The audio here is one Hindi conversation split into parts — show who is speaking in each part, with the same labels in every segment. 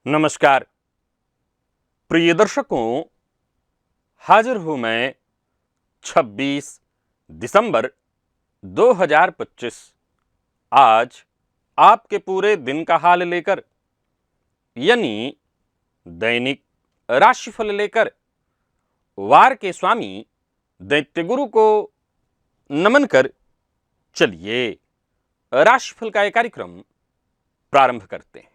Speaker 1: नमस्कार प्रिय दर्शकों, हाजिर हूं मैं 26 दिसंबर 2025 आज आपके पूरे दिन का हाल लेकर, यानी दैनिक राशिफल लेकर वार के स्वामी दैत्य गुरु को नमन कर चलिए राशिफल का यह कार्यक्रम प्रारंभ करते हैं।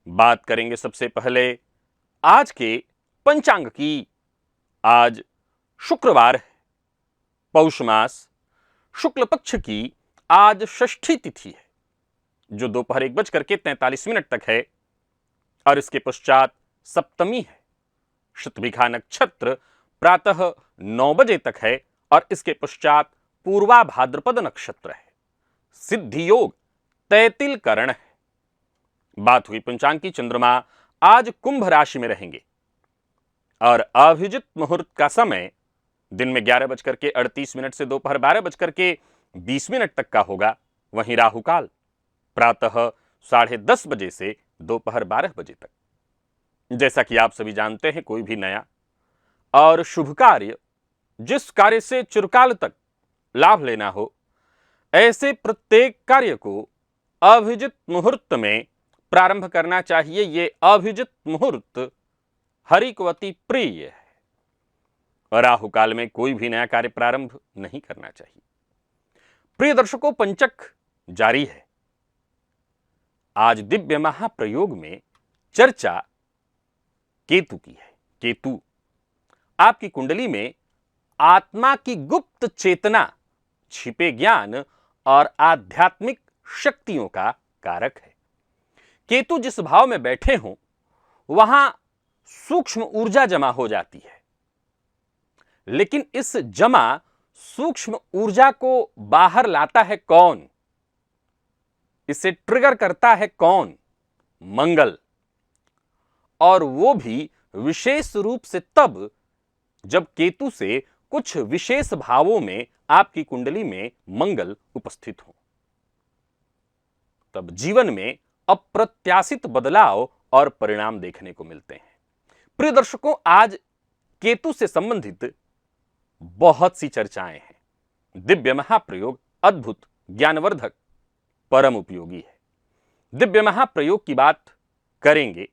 Speaker 1: बात करेंगे सबसे पहले आज के पंचांग की। आज शुक्रवार है, पौष मास शुक्ल पक्ष की आज षष्ठी तिथि है, जो दोपहर 1:43 तक है और इसके पश्चात सप्तमी है। शतभिखा नक्षत्र प्रातः 9 बजे तक है और इसके पश्चात पूर्वा भाद्रपद नक्षत्र है। सिद्धि योग तैतिल करण है। बात हुई पंचांग की। चंद्रमा आज कुंभ राशि में रहेंगे और अभिजित मुहूर्त का समय दिन में 11:38 से दोपहर 12:20 तक का होगा। वहीं राहु काल प्रातः 10:30 बजे से दोपहर 12 बजे तक। जैसा कि आप सभी जानते हैं, कोई भी नया और शुभ कार्य, जिस कार्य से चिरकाल तक लाभ लेना हो, ऐसे प्रत्येक कार्य को अभिजित मुहूर्त में प्रारंभ करना चाहिए। ये अभिजित मुहूर्त हरि को अति प्रिय है। राहु काल में कोई भी नया कार्य प्रारंभ नहीं करना चाहिए। प्रिय दर्शकों, पंचक जारी है। आज दिव्य महाप्रयोग में चर्चा केतु की है। केतु आपकी कुंडली में आत्मा की गुप्त चेतना, छिपे ज्ञान और आध्यात्मिक शक्तियों का कारक है। केतु जिस भाव में बैठे हों, वहां सूक्ष्म ऊर्जा जमा हो जाती है, लेकिन इस जमा सूक्ष्म ऊर्जा को बाहर लाता है कौन? इसे ट्रिगर करता है कौन? मंगल। और वो भी विशेष रूप से तब जब केतु से कुछ विशेष भावों में आपकी कुंडली में मंगल उपस्थित हो, तब जीवन में अप्रत्याशित बदलाव और परिणाम देखने को मिलते हैं। प्रिय दर्शकों, आज केतु से संबंधित बहुत सी चर्चाएं हैं। दिव्य महाप्रयोग अद्भुत, ज्ञानवर्धक, परम उपयोगी है। दिव्य महाप्रयोग की बात करेंगे,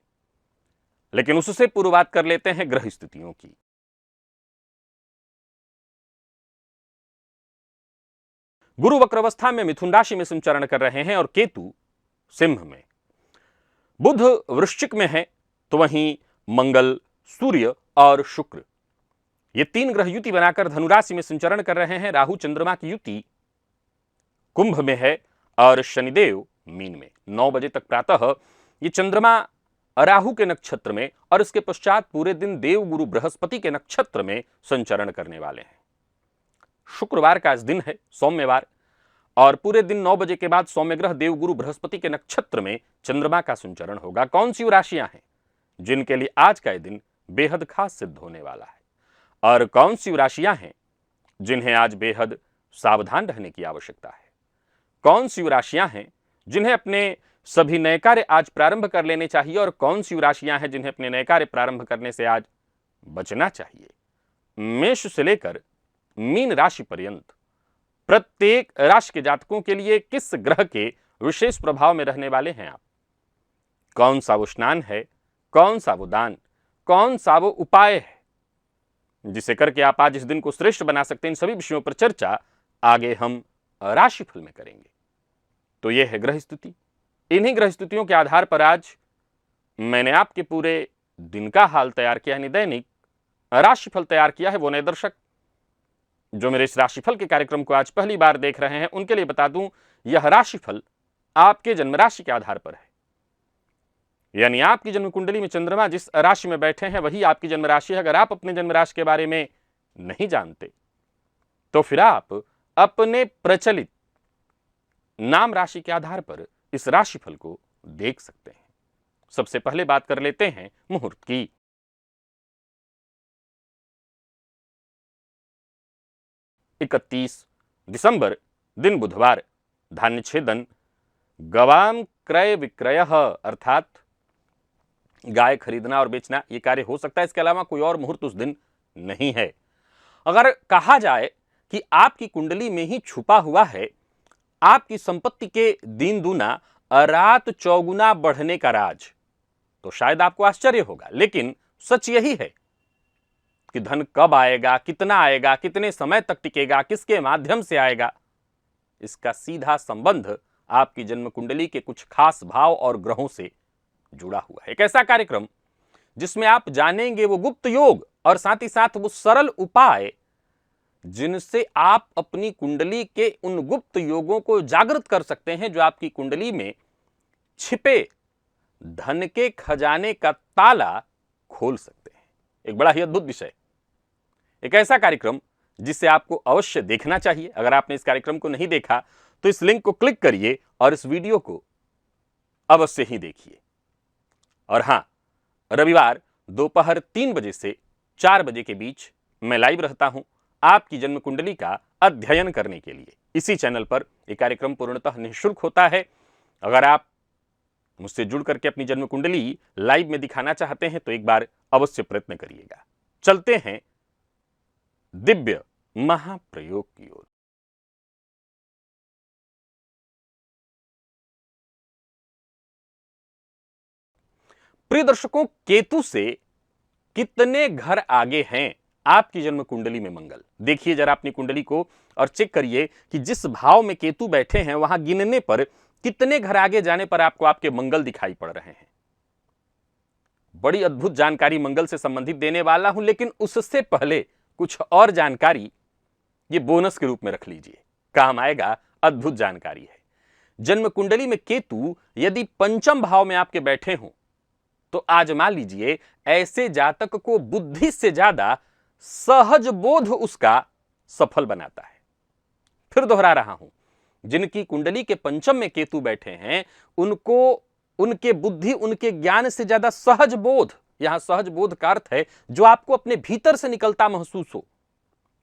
Speaker 1: लेकिन उससे पूर्व बात कर लेते हैं ग्रह स्थितियों की। गुरु वक्रावस्था में मिथुन राशि में संचरण कर रहे हैं और केतु सिंह में। बुध वृश्चिक में है, तो वहीं मंगल, सूर्य और शुक्र, ये तीन ग्रह युति बनाकर धनुराशि में संचरण कर रहे हैं। राहु चंद्रमा की युति कुंभ में है और शनिदेव मीन में। 9 बजे तक प्रातः ये चंद्रमा राहु के नक्षत्र में और इसके पश्चात पूरे दिन देव गुरु बृहस्पति के नक्षत्र में संचरण करने वाले हैं। शुक्रवार का इस दिन है, सोमवार, और पूरे दिन 9 बजे के बाद सौम्य ग्रह देवगुरु बृहस्पति के नक्षत्र में चंद्रमा का संचरण होगा। कौन सी राशियां हैं जिनके लिए आज का यह दिन बेहद खास सिद्ध होने वाला है, और कौन सी राशियां हैं जिन्हें आज बेहद सावधान रहने की आवश्यकता है? कौन सी राशियां हैं जिन्हें अपने सभी नए कार्य आज प्रारंभ कर लेने चाहिए, और कौन सी राशियां हैं जिन्हें अपने नए कार्य प्रारंभ करने से आज बचना चाहिए? मेष से लेकर मीन राशि पर्यंत प्रत्येक राशि के जातकों के लिए किस ग्रह के विशेष प्रभाव में रहने वाले हैं आप? कौन सा वो स्नान है, कौन सा वो दान, कौन सा वो उपाय है जिसे करके आप आज इस दिन को श्रेष्ठ बना सकते हैं? इन सभी विषयों पर चर्चा आगे हम राशिफल में करेंगे। तो यह है ग्रह स्थिति। इन्हीं ग्रह स्थितियों के आधार पर आज मैंने आपके पूरे दिन का हाल तैयार किया है, दैनिक राशिफल तैयार किया है। वो नए दर्शक जो मेरे इस राशिफल के कार्यक्रम को आज पहली बार देख रहे हैं, उनके लिए बता दूं, यह राशिफल आपके जन्म राशि के आधार पर है। यानी आपकी जन्म कुंडली में चंद्रमा जिस राशि में बैठे हैं वही आपकी जन्म राशि है। अगर आप अपने जन्म राशि के बारे में नहीं जानते तो फिर आप अपने प्रचलित नाम राशि के आधार पर इस राशिफल को देख सकते हैं। सबसे पहले बात कर लेते हैं मुहूर्त की। 31 दिसंबर दिन बुधवार, धान्य छेदन गवाम क्रय विक्रय अर्थात गाय खरीदना और बेचना ये कार्य हो सकता है। इसके अलावा कोई और मुहूर्त उस दिन नहीं है। अगर कहा जाए कि आपकी कुंडली में ही छुपा हुआ है आपकी संपत्ति के दिन दूना रात चौगुना बढ़ने का राज, तो शायद आपको आश्चर्य होगा, लेकिन सच यही है कि धन कब आएगा, कितना आएगा, कितने समय तक टिकेगा, किसके माध्यम से आएगा, इसका सीधा संबंध आपकी जन्म कुंडली के कुछ खास भाव और ग्रहों से जुड़ा हुआ है। एक ऐसा कार्यक्रम जिसमें आप जानेंगे वो गुप्त योग और साथ ही साथ वो सरल उपाय जिनसे आप अपनी कुंडली के उन गुप्त योगों को जागृत कर सकते हैं जो आपकी कुंडली में छिपे धन के खजाने का ताला खोल सकते हैं। एक बड़ा ही अद्भुत विषय, एक ऐसा कार्यक्रम जिसे आपको अवश्य देखना चाहिए। अगर आपने इस कार्यक्रम को नहीं देखा तो इस लिंक को क्लिक करिए और इस वीडियो को अवश्य ही देखिए। और हां, रविवार दोपहर 3 बजे से 4 बजे के बीच मैं लाइव रहता हूं आपकी जन्म कुंडली का अध्ययन करने के लिए। इसी चैनल पर यह कार्यक्रम पूर्णतः निःशुल्क होता है। अगर आप मुझसे जुड़ करके अपनी जन्म कुंडली लाइव में दिखाना चाहते हैं तो एक बार अवश्य प्रयत्न करिएगा। चलते हैं दिव्य महाप्रयोग की ओर। प्रिय दर्शकों, केतु से कितने घर आगे हैं आपकी जन्म कुंडली में मंगल? देखिए जरा अपनी कुंडली को और चेक करिए कि जिस भाव में केतु बैठे हैं वहां गिनने पर कितने घर आगे जाने पर आपको आपके मंगल दिखाई पड़ रहे हैं। बड़ी अद्भुत जानकारी मंगल से संबंधित देने वाला हूं, लेकिन उससे पहले कुछ और जानकारी ये बोनस के रूप में रख लीजिए, काम आएगा। अद्भुत जानकारी है। जन्म कुंडली में केतु यदि पंचम भाव में आपके बैठे हों तो आजमा लीजिए, ऐसे जातक को बुद्धि से ज्यादा सहज बोध उसका सफल बनाता है। फिर दोहरा रहा हूं, जिनकी कुंडली के पंचम में केतु बैठे हैं उनको उनके बुद्धि उनके ज्ञान से ज्यादा सहज बोध, यहां सहज बोध का अर्थ है जो आपको अपने भीतर से निकलता महसूस हो,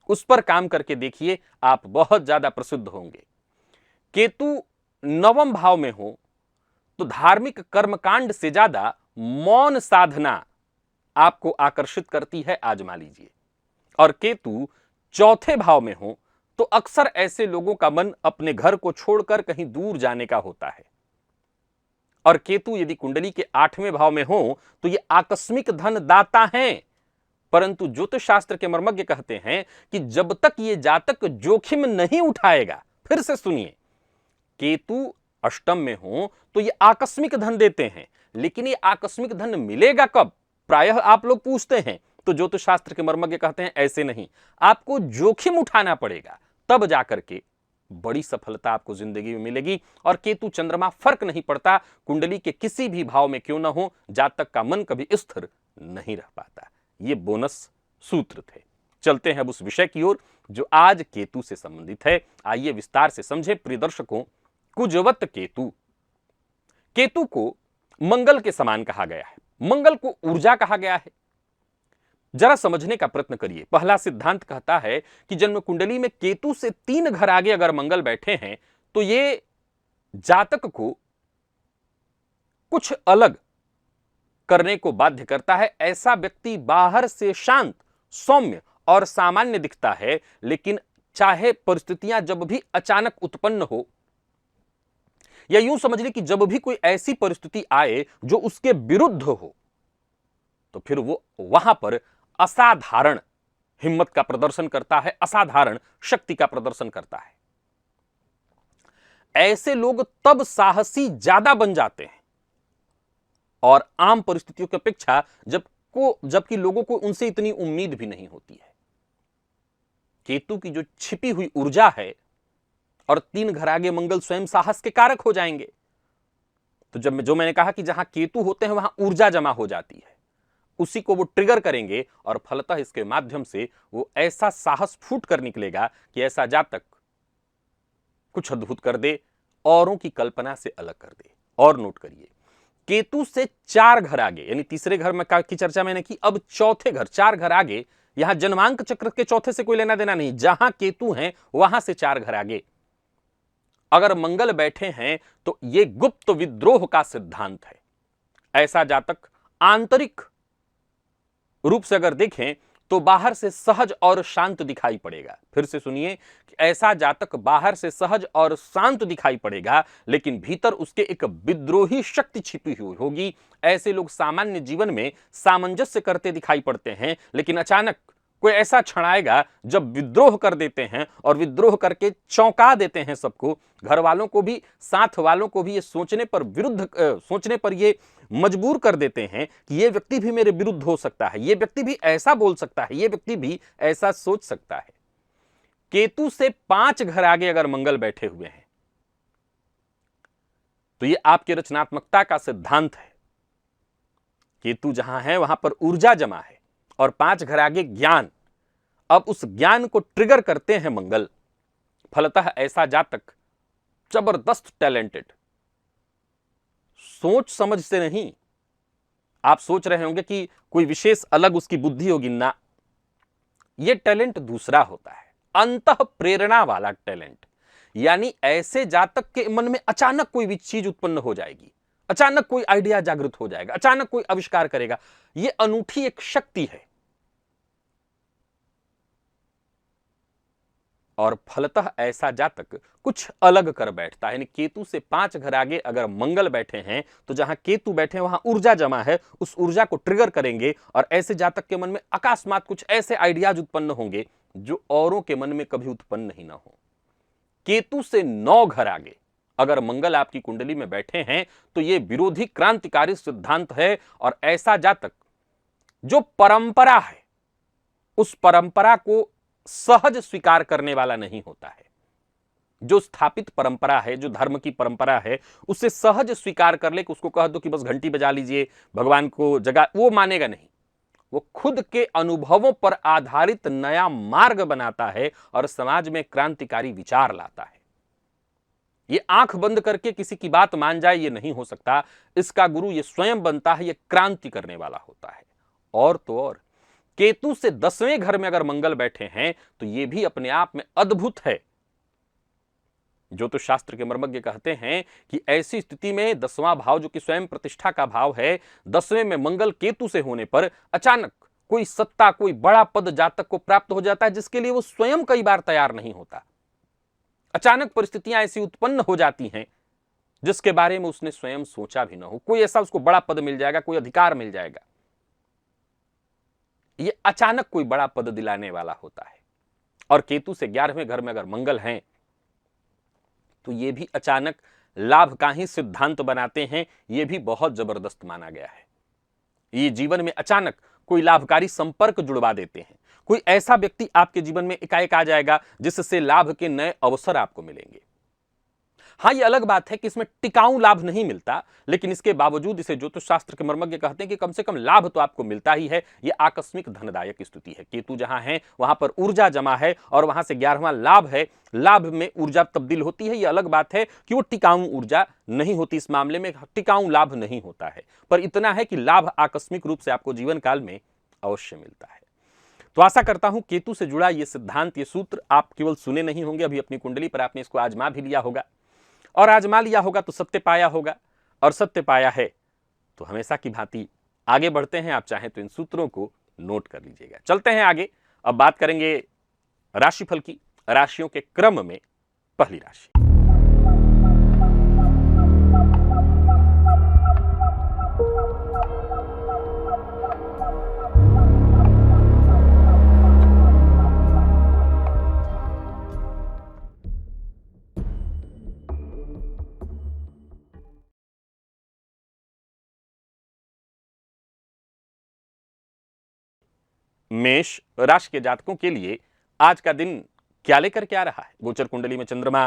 Speaker 1: उस पर काम करके देखिए, आप बहुत ज्यादा प्रसिद्ध होंगे। केतु नवम भाव में हो तो धार्मिक कर्मकांड से ज्यादा मौन साधना आपको आकर्षित करती है, आजमा लीजिए। और केतु चौथे भाव में हो तो अक्सर ऐसे लोगों का मन अपने घर को छोड़कर कहीं दूर जाने का होता है। और केतु यदि कुंडली के 8वें भाव में हो तो ये आकस्मिक धन दाता हैं, परंतु ज्योतिष शास्त्र के मर्मज्ञ कहते हैं कि जब तक ये जातक जोखिम नहीं उठाएगा, फिर से सुनिए, केतु अष्टम में हो तो ये आकस्मिक धन देते हैं, लेकिन ये आकस्मिक धन मिलेगा कब, प्रायः आप लोग पूछते हैं, तो ज्योतिष शास्त्र के मर्मज्ञ कहते हैं ऐसे नहीं, आपको जोखिम उठाना पड़ेगा, तब जाकर के बड़ी सफलता आपको जिंदगी में मिलेगी। और केतु चंद्रमा फर्क नहीं पड़ता, कुंडली के किसी भी भाव में क्यों ना हो, जातक का मन कभी स्थिर नहीं रह पाता। ये बोनस सूत्र थे। चलते हैं अब उस विषय की ओर जो आज केतु से संबंधित है। आइए विस्तार से समझे प्रिय दर्शकों। कुजवत केतु, केतु को मंगल के समान कहा गया है, मंगल को ऊर्जा कहा गया है। जरा समझने का प्रयत्न करिए। पहला सिद्धांत कहता है कि जन्म कुंडली में केतु से 3 घर आगे अगर मंगल बैठे हैं तो ये जातक को कुछ अलग करने को बाध्य करता है। ऐसा व्यक्ति बाहर से शांत, सौम्य और सामान्य दिखता है, लेकिन चाहे परिस्थितियां जब भी अचानक उत्पन्न हो, या यूं समझ ली कि जब भी कोई ऐसी परिस्थिति आए जो उसके विरुद्ध हो, तो फिर वो वहां पर असाधारण हिम्मत का प्रदर्शन करता है, असाधारण शक्ति का प्रदर्शन करता है। ऐसे लोग तब साहसी ज्यादा बन जाते हैं और आम परिस्थितियों की अपेक्षा जबकि लोगों को उनसे इतनी उम्मीद भी नहीं होती है। केतु की जो छिपी हुई ऊर्जा है, और 3 घर आगे मंगल स्वयं साहस के कारक हो जाएंगे, तो जब जो मैंने कहा कि जहां केतु होते हैं वहां ऊर्जा जमा हो जाती है, उसी को वो ट्रिगर करेंगे और फलतः इसके माध्यम से वो ऐसा साहस फूट कर निकलेगा कि ऐसा जातक कुछ अद्भुत कर दे, औरों की कल्पना से अलग कर दे। और नोट करिए, केतु से 4 घर आगे, यानी तीसरे घर में की चर्चा मैंने की, अब चौथे घर, 4 घर आगे, यहां जन्मांक चक्र के चौथे से कोई लेना देना नहीं, जहां केतु हैं वहां से 4 घर आगे अगर मंगल बैठे हैं तो यह गुप्त विद्रोह का सिद्धांत है। ऐसा जातक आंतरिक रूप से अगर देखें तो बाहर से सहज और शांत दिखाई पड़ेगा। फिर से सुनिए कि ऐसा जातक बाहर से सहज और शांत दिखाई पड़ेगा, लेकिन भीतर उसके एक विद्रोही शक्ति छिपी हुई होगी। ऐसे लोग सामान्य जीवन में सामंजस्य करते दिखाई पड़ते हैं, लेकिन अचानक कोई ऐसा क्षण आएगा जब विद्रोह कर देते हैं और विद्रोह करके चौंका देते हैं सबको, घर वालों को भी, साथ वालों को भी ये सोचने पर ये मजबूर कर देते हैं कि ये व्यक्ति भी मेरे विरुद्ध हो सकता है, ये व्यक्ति भी ऐसा बोल सकता है, ये व्यक्ति भी ऐसा सोच सकता है। केतु से 5 घर आगे अगर मंगल बैठे हुए हैं तो ये आपकी रचनात्मकता का सिद्धांत है। केतु जहां है वहां पर ऊर्जा जमा है और 5 घर आगे ज्ञान। अब उस ज्ञान को ट्रिगर करते हैं मंगल। फलतः ऐसा जातक जबरदस्त टैलेंटेड, सोच समझ से नहीं। आप सोच रहे होंगे कि कोई विशेष अलग उसकी बुद्धि होगी, ना, यह टैलेंट दूसरा होता है, अंतः प्रेरणा वाला टैलेंट। यानी ऐसे जातक के मन में अचानक कोई भी चीज उत्पन्न हो जाएगी, अचानक कोई आइडिया जागृत हो जाएगा, अचानक कोई आविष्कार करेगा। यह अनूठी एक शक्ति है और फलतः ऐसा जातक कुछ अलग कर बैठता है। यानी केतु से 5 घर आगे अगर मंगल बैठे हैं तो जहां केतु बैठे हैं वहां ऊर्जा जमा है, उस ऊर्जा को ट्रिगर करेंगे और ऐसे जातक के मन में अकस्मात कुछ ऐसे आइडियाज उत्पन्न होंगे जो औरों के मन में कभी उत्पन्न नहीं ना हो। केतु से 9 घर आगे अगर मंगल आपकी कुंडली में बैठे हैं तो यह विरोधी क्रांतिकारी सिद्धांत है और ऐसा जातक जो परंपरा है उस परंपरा को सहज स्वीकार करने वाला नहीं होता है। जो स्थापित परंपरा है, जो धर्म की परंपरा है, उसे सहज स्वीकार कर ले कि उसको कह दो कि बस घंटी बजा लीजिए, भगवान को जगा, वो मानेगा नहीं। वो खुद के अनुभवों पर आधारित नया मार्ग बनाता है और समाज में क्रांतिकारी विचार लाता है। ये आंख बंद करके किसी की बात मान जाए, ये नहीं हो सकता। इसका गुरु ये स्वयं बनता है, ये क्रांति करने वाला होता है। और तो और केतु से 10वें घर में अगर मंगल बैठे हैं तो यह भी अपने आप में अद्भुत है। ज्योतिष शास्त्र के मर्मज्ञ कहते हैं कि ऐसी स्थिति में 10वां भाव, जो कि स्वयं प्रतिष्ठा का भाव है, 10वें में मंगल केतु से होने पर अचानक कोई सत्ता, कोई बड़ा पद जातक को प्राप्त हो जाता है जिसके लिए वो स्वयं कई बार तैयार नहीं होता। अचानक परिस्थितियां ऐसी उत्पन्न हो जाती हैं जिसके बारे में उसने स्वयं सोचा भी ना हो। कोई ऐसा उसको बड़ा पद मिल जाएगा, कोई अधिकार मिल जाएगा, ये अचानक कोई बड़ा पद दिलाने वाला होता है। और केतु से 11वें घर में अगर मंगल हैं तो ये भी अचानक लाभ का ही सिद्धांत बनाते हैं। ये भी बहुत जबरदस्त माना गया है। ये जीवन में अचानक कोई लाभकारी संपर्क जुड़वा देते हैं। कोई ऐसा व्यक्ति आपके जीवन में एकाएक आ जाएगा जिससे लाभ के नए अवसर आपको मिलेंगे। हाँ, ये अलग बात है कि इसमें टिकाऊ लाभ नहीं मिलता, लेकिन इसके बावजूद इसे ज्योतिष शास्त्र के मर्मज्ञ कहते हैं कि कम से कम लाभ तो आपको मिलता ही है। ये आकस्मिक धनदायक स्थिति है। केतु जहां है वहां पर ऊर्जा जमा है और वहां से 11वां लाभ है। लाभ में ऊर्जा तब्दील होती है। यह अलग बात है कि वो टिकाऊ ऊर्जा नहीं होती। इस मामले में टिकाऊ लाभ नहीं होता है, पर इतना है कि लाभ आकस्मिक रूप से आपको जीवन काल में अवश्य मिलता है। तो आशा करता हूं केतु से जुड़ा ये सिद्धांत, ये सूत्र आप केवल सुने नहीं होंगे, अभी अपनी कुंडली पर आपने इसको आजमा भी लिया होगा। और आजमा लिया होगा तो सत्य पाया होगा, और सत्य पाया है तो हमेशा की भांति आगे बढ़ते हैं। आप चाहें तो इन सूत्रों को नोट कर लीजिएगा। चलते हैं आगे। अब बात करेंगे राशिफल की। राशियों के क्रम में पहली राशि मेष राशि के जातकों के लिए आज का दिन क्या लेकर के आ रहा है। गोचर कुंडली में चंद्रमा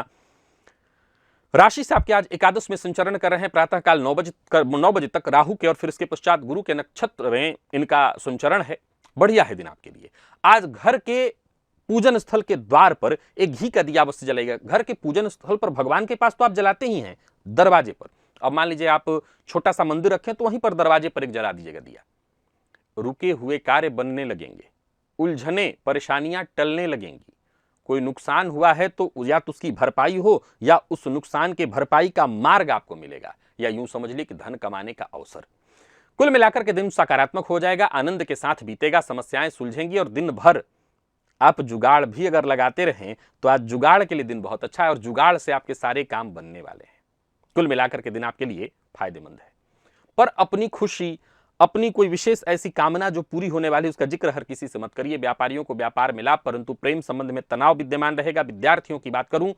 Speaker 1: राशि से आपके आज एकादश में संचरण कर रहे हैं। प्रातःकाल 9 बजे तक राहु के और फिर इसके पश्चात गुरु के नक्षत्र में इनका संचरण है। बढ़िया है दिन आपके लिए। आज घर के पूजन स्थल के द्वार पर एक घी का दिया अवश्य जलेगा। घर के पूजन स्थल पर भगवान के पास तो आप जलाते ही हैं, दरवाजे पर। अब मान लीजिए आप छोटा सा मंदिर रखें तो वहीं पर दरवाजे पर एक जला दीजिएगा दिया। रुके हुए कार्य बनने लगेंगे, उलझने परेशानियां टलने लगेंगी। कोई नुकसान हुआ है तो या तो उसकी भरपाई हो या उस नुकसान के भरपाई का मार्ग आपको मिलेगा, या यूं समझ लीजिए कि धन कमाने का अवसर। कुल मिलाकर के दिन सकारात्मक हो जाएगा, आनंद के साथ बीतेगा, समस्याएं सुलझेंगी और दिन भर आप जुगाड़ भी अगर लगाते रहें तो आज जुगाड़ के लिए दिन बहुत अच्छा है और जुगाड़ से आपके सारे काम बनने वाले हैं। कुल मिलाकर के दिन आपके लिए फायदेमंद है। पर अपनी खुशी, अपनी कोई विशेष ऐसी कामना जो पूरी होने वाली उसका जिक्र हर किसी से मत करिए। व्यापारियों को व्यापार में लाभ, परंतु प्रेम संबंध में तनाव विद्यमान रहेगा। विद्यार्थियों की बात करूं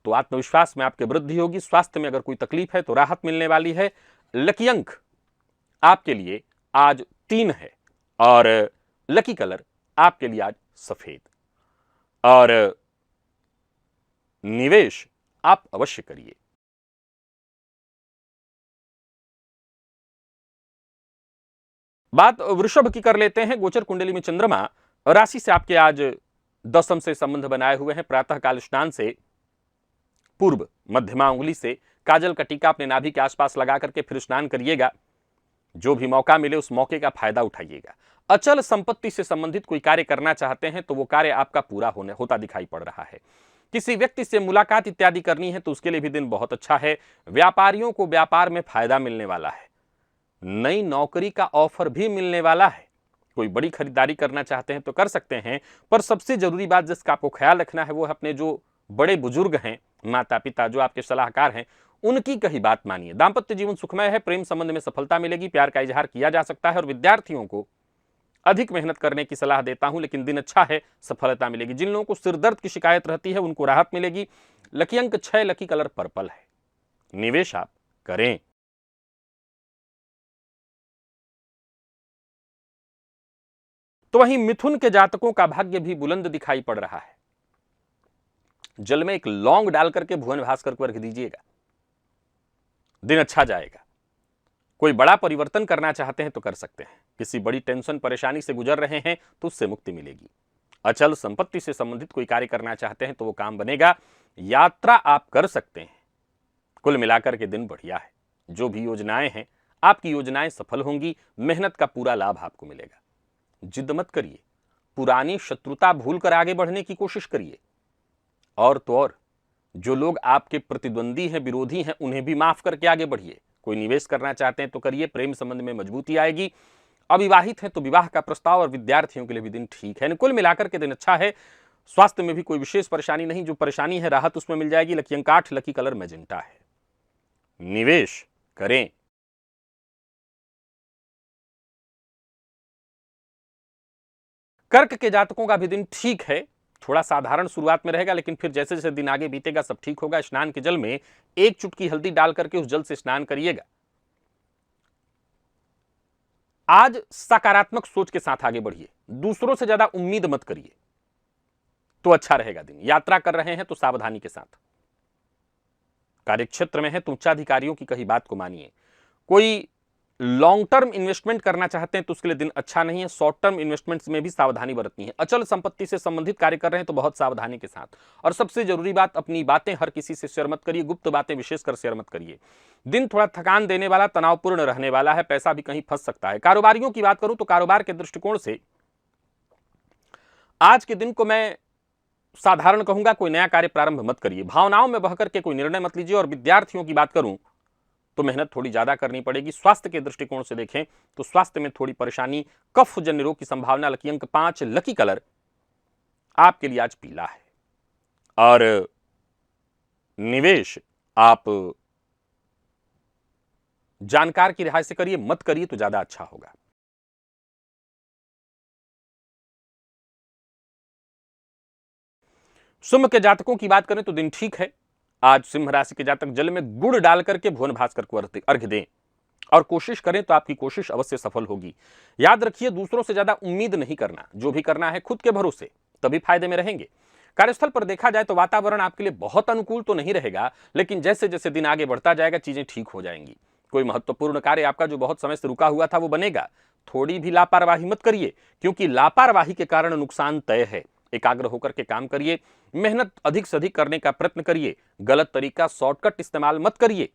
Speaker 1: तो आत्मविश्वास में आपके वृद्धि होगी। स्वास्थ्य में अगर कोई तकलीफ है तो राहत मिलने वाली है। लकी अंक आपके लिए आज 3 है और लकी कलर आपके लिए आज सफेद। और निवेश आप अवश्य करिए। बात वृषभ की कर लेते हैं। गोचर कुंडली में चंद्रमा राशि से आपके आज दशम से संबंध बनाए हुए हैं। प्रातःकाल स्नान से पूर्व मध्यमा उंगली से काजल का टीका अपने नाभि के आसपास लगा करके फिर स्नान करिएगा। जो भी मौका मिले उस मौके का फायदा उठाइएगा। अचल संपत्ति से संबंधित कोई कार्य करना चाहते हैं तो वो कार्य आपका पूरा होता दिखाई पड़ रहा है। किसी व्यक्ति से मुलाकात इत्यादि करनी है तो उसके लिए भी दिन बहुत अच्छा है। व्यापारियों को व्यापार में फायदा मिलने वाला है। नई नौकरी का ऑफर भी मिलने वाला है। कोई बड़ी खरीदारी करना चाहते हैं तो कर सकते हैं, पर सबसे जरूरी बात जिसका आपको ख्याल रखना है वो है अपने जो बड़े बुजुर्ग हैं, माता पिता, जो आपके सलाहकार हैं, उनकी कही बात मानिए। दाम्पत्य जीवन सुखमय है। प्रेम संबंध में सफलता मिलेगी। प्यार का इजहार किया जा सकता है और विद्यार्थियों को अधिक मेहनत करने की सलाह देता हूं, लेकिन दिन अच्छा है, सफलता मिलेगी। जिन लोगों को सिर दर्द की शिकायत रहती है उनको राहत मिलेगी। लकी अंक 6, लकी कलर पर्पल है। निवेश आप करें। तो वहीं मिथुन के जातकों का भाग्य भी बुलंद दिखाई पड़ रहा है। जल में एक लौंग डाल करके भुवन भास्कर को रख दीजिएगा, दिन अच्छा जाएगा। कोई बड़ा परिवर्तन करना चाहते हैं तो कर सकते हैं। किसी बड़ी टेंशन परेशानी से गुजर रहे हैं तो उससे मुक्ति मिलेगी। अचल संपत्ति से संबंधित कोई कार्य करना चाहते हैं तो वो काम बनेगा। यात्रा आप कर सकते हैं। कुल मिलाकर के दिन बढ़िया है। जो भी योजनाएं हैं आपकी योजनाएं सफल होंगी। मेहनत का पूरा लाभ आपको मिलेगा। जिद मत करिए। पुरानी शत्रुता भूलकर आगे बढ़ने की कोशिश करिए। और तो और जो लोग आपके प्रतिद्वंदी हैं, विरोधी हैं, उन्हें भी माफ करके आगे बढ़िए। कोई निवेश करना चाहते हैं तो करिए। प्रेम संबंध में मजबूती आएगी। अविवाहित हैं तो विवाह का प्रस्ताव, और विद्यार्थियों के लिए भी दिन ठीक है। कुल मिलाकर के दिन अच्छा है। स्वास्थ्य में भी कोई विशेष परेशानी नहीं। जो परेशानी है राहत उसमें मिल जाएगी। लकी अंक 8, लकी कलर मैजेंटा है। निवेश करें। कर्क के जातकों का भी दिन ठीक है। थोड़ा साधारण शुरुआत में रहेगा, लेकिन फिर जैसे जैसे दिन आगे बीतेगा सब ठीक होगा। स्नान के जल में 1 चुटकी हल्दी डाल करके उस जल से स्नान करिएगा। आज सकारात्मक सोच के साथ आगे बढ़िए। दूसरों से ज्यादा उम्मीद मत करिए तो अच्छा रहेगा दिन। यात्रा कर रहे हैं तो सावधानी के साथ। कार्यक्षेत्र में है तो उच्चाधिकारियों की कही बात को मानिए। कोई लॉन्ग टर्म इन्वेस्टमेंट करना चाहते हैं तो उसके लिए दिन अच्छा नहीं है। शॉर्ट टर्म इन्वेस्टमेंट्स में भी सावधानी बरतनी है। अचल संपत्ति से संबंधित कार्य कर रहे हैं तो बहुत सावधानी के साथ। और सबसे जरूरी बात, अपनी बातें हर किसी से शेयर मत करिए। गुप्त बातें विशेषकर शेयर मत करिए। दिन थोड़ा थकान देने वाला, तनावपूर्ण रहने वाला है। पैसा भी कहीं फंस सकता है। कारोबारियों की बात करूं तो कारोबार के दृष्टिकोण से आज के दिन को मैं साधारण कहूंगा। कोई नया कार्य प्रारंभ मत करिए। भावनाओं में बहकर के कोई निर्णय मत लीजिए। और विद्यार्थियों की बात करूं तो मेहनत थोड़ी ज्यादा करनी पड़ेगी। स्वास्थ्य के दृष्टिकोण से देखें तो स्वास्थ्य में थोड़ी परेशानी, कफ जन्य रोग की संभावना। लकी अंक 5, लकी कलर आपके लिए आज पीला है। और निवेश आप जानकार की रिहाई से करिए, मत करिए तो ज्यादा अच्छा होगा। सिंह के जातकों की बात करें तो दिन ठीक है। आज सिंह राशि के जातक जल में गुड़ डाल करके भुवन भास्कर को अर्घ्य दें और कोशिश करें तो आपकी कोशिश अवश्य सफल होगी। याद रखिए, दूसरों से ज्यादा उम्मीद नहीं करना। जो भी करना है खुद के भरोसे, तभी फायदे में रहेंगे। कार्यस्थल पर देखा जाए तो वातावरण आपके लिए बहुत अनुकूल तो नहीं रहेगा, लेकिन जैसे जैसे दिन आगे बढ़ता जाएगा चीजें ठीक हो जाएंगी। कोई महत्वपूर्ण कार्य आपका जो बहुत समय से रुका हुआ था वो बनेगा। थोड़ी भी लापरवाही मत करिए, क्योंकि लापरवाही के कारण नुकसान तय है। एकाग्र होकर के काम करिए, मेहनत अधिक से अधिक करने का प्रयत्न करिए, गलत तरीका शॉर्टकट इस्तेमाल मत करिए,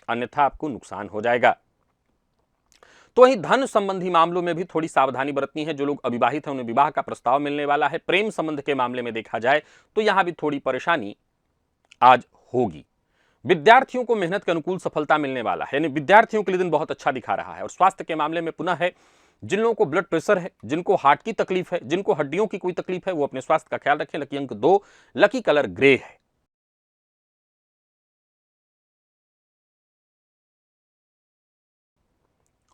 Speaker 1: अन्यथा आपको नुकसान हो जाएगा। तो वहीं धन संबंधी मामलों में भी थोड़ी सावधानी बरतनी है। जो लोग अविवाहित हैं उन्हें विवाह का प्रस्ताव मिलने वाला है। प्रेम संबंध के मामले में देखा जाए तो यहां भी थोड़ी परेशानी आज होगी। विद्यार्थियों को मेहनत के अनुकूल सफलता मिलने वाला है, यानी विद्यार्थियों के लिए दिन बहुत अच्छा दिखा रहा है। और स्वास्थ्य के मामले में पुनः है, जिन लोगों को ब्लड प्रेशर है, जिनको हार्ट की तकलीफ है, जिनको हड्डियों की कोई तकलीफ है, वो अपने स्वास्थ्य का ख्याल रखें। लकी अंक 2, लकी कलर ग्रे है।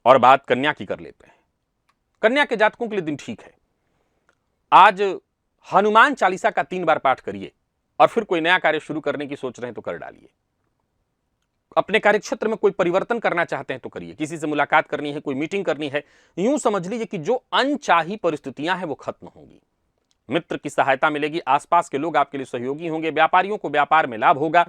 Speaker 1: और बात कन्या की कर लेते हैं। कन्या के जातकों के लिए दिन ठीक है। आज हनुमान चालीसा का 3 बार पाठ करिए और फिर कोई नया कार्य शुरू करने की सोच रहे हैं तो कर डालिए। अपने कार्यक्षेत्र में कोई परिवर्तन करना चाहते हैं तो करिए। किसी से मुलाकात करनी है, कोई मीटिंग करनी है, यूं समझ लीजिए कि जो अनचाही परिस्थितियां हैं वो खत्म होंगी। मित्र की सहायता मिलेगी, आसपास के लोग आपके लिए सहयोगी होंगे, व्यापारियों को व्यापार में लाभ होगा।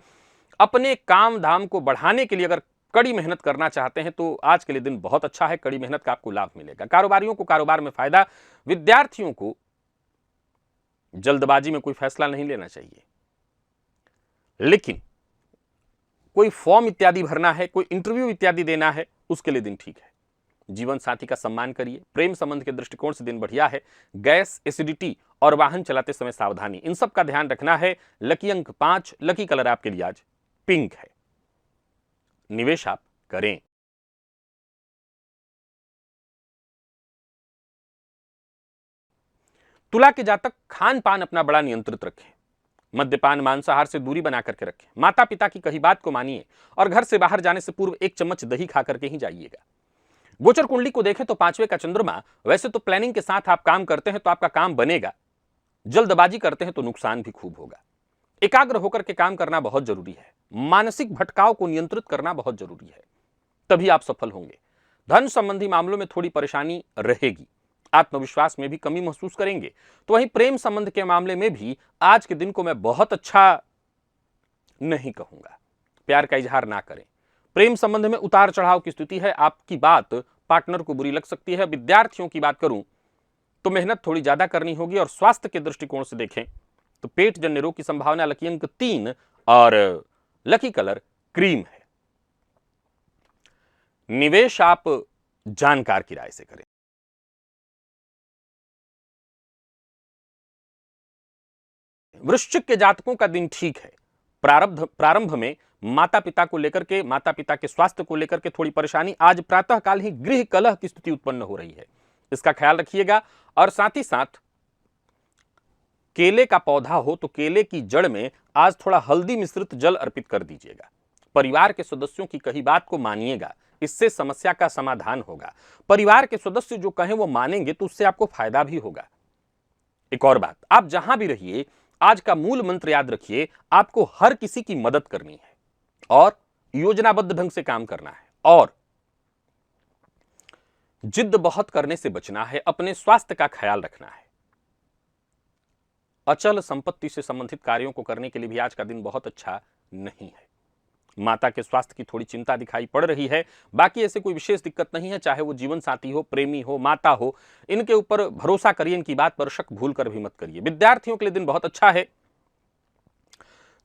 Speaker 1: अपने काम धाम को बढ़ाने के लिए अगर कड़ी मेहनत करना चाहते हैं तो आज के लिए दिन बहुत अच्छा है। कड़ी मेहनत का आपको लाभ मिलेगा। कारोबारियों को कारोबार में फायदा। विद्यार्थियों को जल्दबाजी में कोई फैसला नहीं लेना चाहिए, लेकिन कोई फॉर्म इत्यादि भरना है, कोई इंटरव्यू इत्यादि देना है, उसके लिए दिन ठीक है। जीवन साथी का सम्मान करिए। प्रेम संबंध के दृष्टिकोण से दिन बढ़िया है। गैस, एसिडिटी और वाहन चलाते समय सावधानी, इन सब का ध्यान रखना है। लकी अंक 5, लकी कलर आपके लिए आज पिंक है। निवेश आप करें। तुला के जातक खान पान अपना बड़ा नियंत्रित रखें। मद्यपान, मांसाहार से दूरी बना करके रखें। माता पिता की कही बात को मानिए और घर से बाहर जाने से पूर्व 1 चम्मच दही खा करके ही जाइएगा। गोचर कुंडली को देखें तो 5वें का चंद्रमा, वैसे तो प्लानिंग के साथ आप काम करते हैं तो आपका काम बनेगा, जल्दबाजी करते हैं तो नुकसान भी खूब होगा। एकाग्र होकर के काम करना बहुत जरूरी है। मानसिक भटकाव को नियंत्रित करना बहुत जरूरी है, तभी आप सफल होंगे। धन संबंधी मामलों में थोड़ी परेशानी रहेगी। आत्मविश्वास में भी कमी महसूस करेंगे। तो वहीं प्रेम संबंध के मामले में भी आज के दिन को मैं बहुत अच्छा नहीं कहूंगा। प्यार का इजहार ना करें। प्रेम संबंध में उतार चढ़ाव की स्थिति है। आपकी बात पार्टनर को बुरी लग सकती है। विद्यार्थियों की बात करूं तो मेहनत थोड़ी ज्यादा करनी होगी। और स्वास्थ्य के दृष्टिकोण से देखें तो पेट जन्य रोग की संभावना। लकी अंक 3 और लकी कलर क्रीम है। निवेश आप जानकार की राय से करें। वृश्चिक के जातकों का दिन ठीक है। प्रारंभ में माता पिता को लेकर के, माता पिता के स्वास्थ्य को लेकर के थोड़ी परेशानी। आज प्रातःकाल ही गृह कलह की स्थिति उत्पन्न हो रही है, इसका ख्याल रखिएगा। और साथ ही साथ केले का पौधा हो तो केले की जड़ में आज थोड़ा हल्दी मिश्रित जल अर्पित कर दीजिएगा। परिवार के सदस्यों की कही बात को मानिएगा, इससे समस्या का समाधान होगा। परिवार के सदस्य जो कहें वो मानेंगे तो उससे आपको फायदा भी होगा। एक और बात, आप जहां भी रहिए आज का मूल मंत्र याद रखिए, आपको हर किसी की मदद करनी है और योजनाबद्ध ढंग से काम करना है और जिद बहुत करने से बचना है। अपने स्वास्थ्य का ख्याल रखना है। अचल संपत्ति से संबंधित कार्यों को करने के लिए भी आज का दिन बहुत अच्छा नहीं है। माता के स्वास्थ्य की थोड़ी चिंता दिखाई पड़ रही है। बाकी ऐसे कोई विशेष दिक्कत नहीं है, चाहे वो जीवन साथी हो, प्रेमी हो, माता हो, इनके ऊपर भरोसा करिए, इनकी बात पर शक भूल कर भी मत करिए। विद्यार्थियों के लिए दिन बहुत अच्छा है।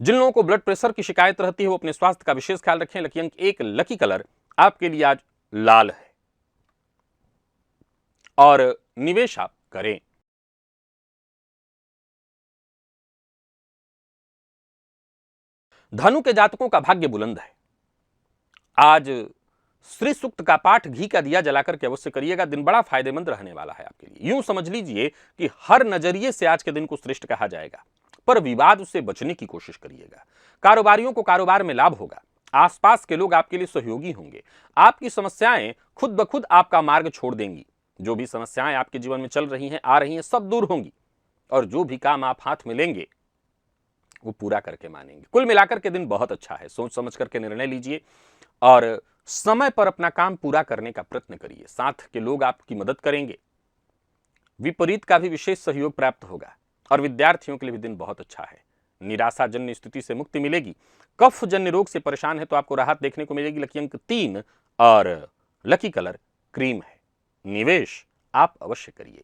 Speaker 1: जिन लोगों को ब्लड प्रेशर की शिकायत रहती है वो अपने स्वास्थ्य का विशेष ख्याल रखें। लकी अंक 1, लकी कलर आपके लिए आज लाल है और निवेश आप करें। धनु के जातकों का भाग्य बुलंद है। आज श्री सूक्त का पाठ घी का दिया जलाकर के अवश्य करिएगा। दिन बड़ा फायदेमंद रहने वाला है आपके लिए। यूं समझ लीजिए कि हर नजरिए से आज के दिन को श्रेष्ठ कहा जाएगा, पर विवाद से बचने की कोशिश करिएगा। कारोबारियों को कारोबार में लाभ होगा। आसपास के लोग आपके लिए सहयोगी होंगे। आपकी समस्याएं खुद ब खुद आपका मार्ग छोड़ देंगी। जो भी समस्याएं आपके जीवन में चल रही हैं, आ रही हैं, सब दूर होंगी और जो भी काम आप हाथ में लेंगे वो पूरा करके मानेंगे। कुल मिलाकर के दिन बहुत अच्छा है। सोच समझ करके निर्णय लीजिए और समय पर अपना काम पूरा करने का प्रयत्न करिए। साथ के लोग आपकी मदद करेंगे। विपरीत का भी विशेष सहयोग प्राप्त होगा। और विद्यार्थियों के लिए भी दिन बहुत अच्छा है। निराशाजन्य स्थिति से मुक्ति मिलेगी। कफ जन्य रोग से परेशान है तो आपको राहत देखने को मिलेगी। लकी अंक 3 और लकी कलर क्रीम है। निवेश आप अवश्य करिए।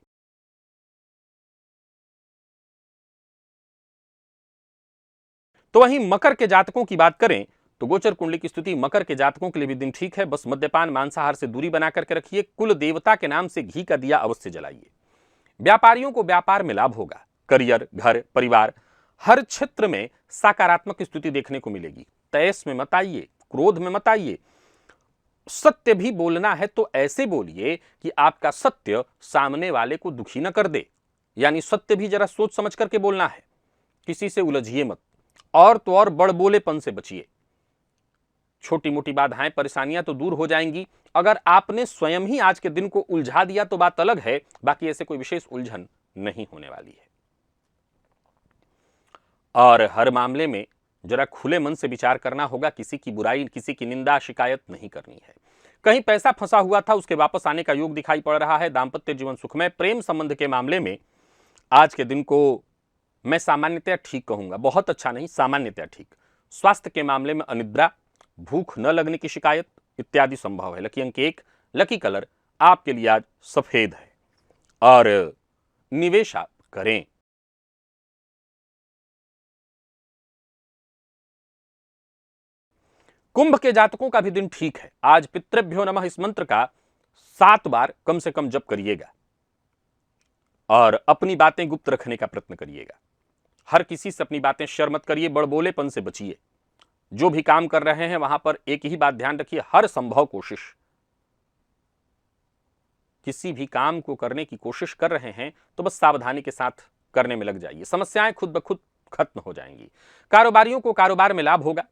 Speaker 1: तो वहीं मकर के जातकों की बात करें तो गोचर कुंडली की स्थिति मकर के जातकों के लिए भी दिन ठीक है। बस मद्यपान मांसाहार से दूरी बना करके रखिए। कुल देवता के नाम से घी का दिया अवश्य जलाइए। व्यापारियों को व्यापार में लाभ होगा। करियर, घर, परिवार, हर क्षेत्र में सकारात्मक स्थिति देखने को मिलेगी। तैस में मत आइए, क्रोध में मत आइए। सत्य भी बोलना है तो ऐसे बोलिए कि आपका सत्य सामने वाले को दुखी न कर दे। यानी सत्य भी जरा सोच समझ करके बोलना है। किसी से उलझिए मत। और तो और बड़बोलेपन से बचिए। छोटी मोटी बाधाएं, परेशानियां तो दूर हो जाएंगी। अगर आपने स्वयं ही आज के दिन को उलझा दिया तो बात अलग है, बाकी ऐसे कोई विशेष उलझन नहीं होने वाली है। और हर मामले में जरा खुले मन से विचार करना होगा। किसी की बुराई, किसी की निंदा, शिकायत नहीं करनी है। कहीं पैसा फंसा हुआ था, उसके वापस आने का योग दिखाई पड़ रहा है। दांपत्य जीवन सुखमय। प्रेम संबंध के मामले में आज के दिन को मैं सामान्यतया ठीक कहूंगा, बहुत अच्छा नहीं, सामान्यतया ठीक। स्वास्थ्य के मामले में अनिद्रा, भूख न लगने की शिकायत इत्यादि संभव है। लकी अंक 1, लकी कलर आपके लिए आज सफेद है और निवेश आप करें। कुंभ के जातकों का भी दिन ठीक है। आज पितृभ्यो नमः इस मंत्र का 7 बार कम से कम जप करिएगा और अपनी बातें गुप्त रखने का प्रयत्न करिएगा। हर किसी से अपनी बातें शेयर मत करिए। बड़बोलेपन से बचिए। जो भी काम कर रहे हैं वहां पर एक ही बात ध्यान रखिए, हर संभव कोशिश, किसी भी काम को करने की कोशिश कर रहे हैं तो बस सावधानी के साथ करने में लग जाइए। समस्याएं खुद ब खुद खत्म हो जाएंगी। कारोबारियों को कारोबार में लाभ होगा।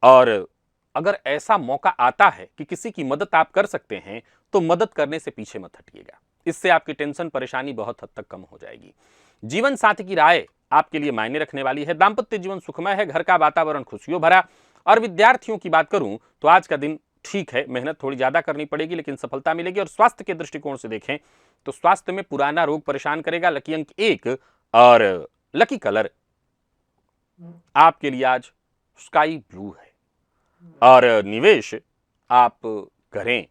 Speaker 1: और अगर ऐसा मौका आता है कि किसी की मदद आप कर सकते हैं तो मदद करने से पीछे मत हटिएगा। इससे आपकी टेंशन, परेशानी बहुत हद तक कम हो जाएगी। जीवन साथी की राय आपके लिए मायने रखने वाली है। दांपत्य जीवन सुखमय है। घर का वातावरण खुशियों भरा। और विद्यार्थियों की बात करूं तो आज का दिन ठीक है। मेहनत थोड़ी ज्यादा करनी पड़ेगी लेकिन सफलता मिलेगी। और स्वास्थ्य के दृष्टिकोण से देखें तो स्वास्थ्य में पुराना रोग परेशान करेगा। लकी अंक 1 और लकी कलर आपके लिए आज स्काई ब्लू है और निवेश आप करें।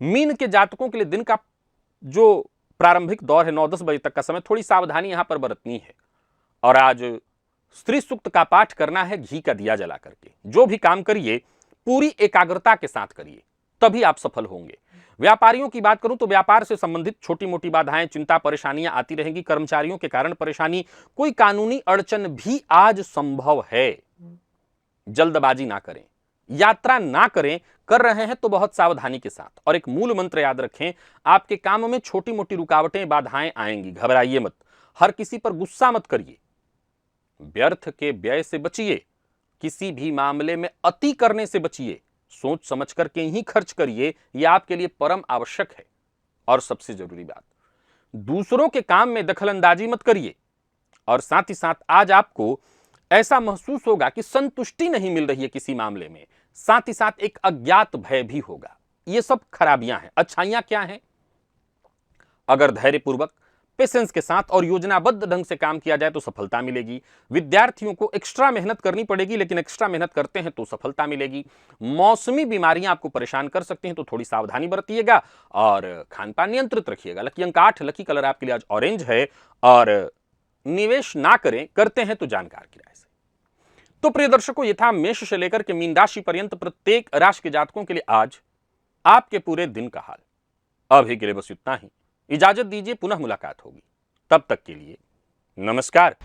Speaker 1: मीन के जातकों के लिए दिन का जो प्रारंभिक दौर है 9-10 बजे तक का समय, थोड़ी सावधानी यहां पर बरतनी है। और आज स्त्री सूक्त का पाठ करना है घी का दिया जला करके। जो भी काम करिए पूरी एकाग्रता के साथ करिए, तभी आप सफल होंगे। व्यापारियों की बात करूं तो व्यापार से संबंधित छोटी मोटी बाधाएं, चिंता, परेशानियां आती रहेंगी। कर्मचारियों के कारण परेशानी, कोई कानूनी अड़चन भी आज संभव है। जल्दबाजी ना करें, यात्रा ना करें। कर रहे हैं तो बहुत सावधानी के साथ। और एक मूल मंत्र याद रखें, आपके काम में छोटी मोटी रुकावटें, बाधाएं आएंगी, घबराइए मत। हर किसी पर गुस्सा मत करिए। व्यर्थ के व्यय से बचिए। किसी भी मामले में अति करने से बचिए। सोच समझ करके ही खर्च करिए, यह आपके लिए परम आवश्यक है। और सबसे जरूरी बात, दूसरों के काम में दखलंदाजी मत करिए। और साथ ही साथ आज आपको ऐसा महसूस होगा कि संतुष्टि नहीं मिल रही है किसी मामले में। साथ ही साथ एक अज्ञात भय भी होगा। ये सब खराबियां हैं। अच्छाइयां क्या हैं? अगर धैर्यपूर्वक, पेशेंस के साथ और योजनाबद्ध ढंग से काम किया जाए तो सफलता मिलेगी। विद्यार्थियों को एक्स्ट्रा मेहनत करनी पड़ेगी, लेकिन एक्स्ट्रा मेहनत करते हैं तो सफलता मिलेगी। मौसमी बीमारियां आपको परेशान कर सकती हैं तो थोड़ी सावधानी बरतिएगा और खान पान नियंत्रित रखिएगा। लकी अंक 8, लकी कलर आपके लिए आज ऑरेंज है और निवेश ना करें, करते हैं तो जानकार की राय से। तो प्रिय दर्शकों, ये था मेष से लेकर के मीन राशि पर्यंत प्रत्येक राशि के जातकों के लिए आज आपके पूरे दिन का हाल। अभी के लिए बस इतना ही। इजाजत दीजिए, पुनः मुलाकात होगी। तब तक के लिए नमस्कार।